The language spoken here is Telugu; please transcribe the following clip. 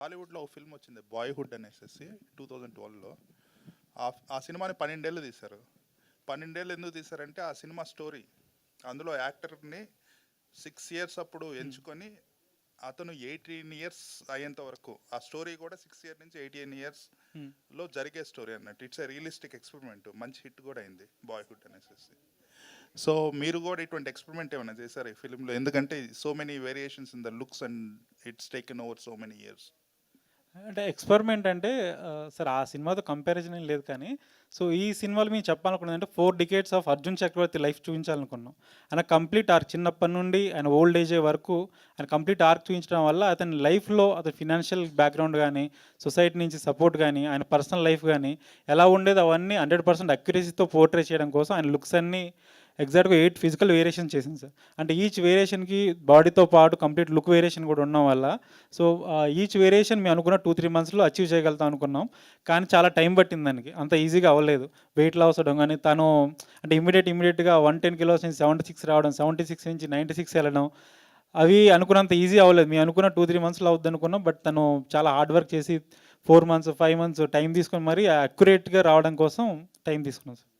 హాలీవుడ్లో ఒక ఫిల్మ్ వచ్చింది బాయ్హుడ్ అనేసి 2012లో. ఆ సినిమాని 12 ఏళ్ళు తీశారు. 12 ఏళ్ళు ఎందుకు తీశారంటే ఆ సినిమా స్టోరీ, అందులో యాక్టర్ని 6 ఇయర్స్ అప్పుడు ఎంచుకొని అతను 18 ఇయర్స్ అయ్యేంత వరకు, ఆ స్టోరీ కూడా 6 ఇయర్ నుంచి 18 ఇయర్స్ లో జరిగే స్టోరీ అన్నట్టు. ఇట్స్ ఎ రియలిస్టిక్ ఎక్స్పెరిమెంట్, మంచి హిట్ కూడా అయింది బాయ్హుడ్ అనేసి. సో మీరు కూడా ఇటువంటి ఎక్స్పెరిమెంట్ ఏమైనా చేశారు ఈ ఫిలింలో? ఎందుకంటే so many variations in the looks and it's taken over so many years. అంటే ఎక్స్పెరిమెంట్ అంటే సార్ ఆ సినిమాతో కంపారిజన్ ఏం లేదు కానీ, సో ఈ సినిమాలో మేము చెప్పాలనుకున్నది అంటే 4 decades of Arjun Chakravarthy life చూపించాలనుకున్నాం. ఆయన కంప్లీట్ ఆర్క్ చిన్నప్పటి నుండి ఆయన ఓల్డ్ ఏజ్ వరకు ఆయన కంప్లీట్ ఆర్క్ చూపించడం వల్ల అతని లైఫ్లో అతని ఫినాన్షియల్ బ్యాక్గ్రౌండ్ కానీ, సొసైటీ నుంచి సపోర్ట్ కానీ, ఆయన పర్సనల్ లైఫ్ కానీ ఎలా ఉండేది అవన్నీ 100% అక్యురసీతో పోర్ట్రే చేయడం కోసం ఆయన లుక్స్ అన్నీ ఎగ్జాక్ట్గా 8 ఫిజికల్ వేరియేషన్ చేసింది సార్. అంటే ఈచ్ వేరియేషన్కి బాడీతో పాటు కంప్లీట్ లుక్ వేరియేషన్ కూడా ఉండడం వల్ల, సో ఈచ్ వేరియేషన్ మేము అనుకున్న 2-3 మంత్స్లో అచీవ్ చేయగలుగుతాం అనుకున్నాం. కానీ చాలా టైం పట్టింది దానికి, అంత ఈజీగా అవ్వలేదు. వెయిట్ లాస్ అవ్వడం కానీ, తను అంటే ఇమీడియట్గా 110 కిలోస్ నుంచి 76 రావడం, 76 నుంచి 96 వెళ్ళడం, అవి అనుకున్నంత ఈజీ అవ్వలేదు. మేము అనుకున్న 2-3 మంత్స్లో అవుద్ది అనుకున్నాం. బట్ తను చాలా హార్డ్ వర్క్ చేసి 4 మంత్స్ 5 మంత్స్ టైం తీసుకొని మరీ అక్యురేట్గా రావడం కోసం టైం తీసుకున్నాం సార్.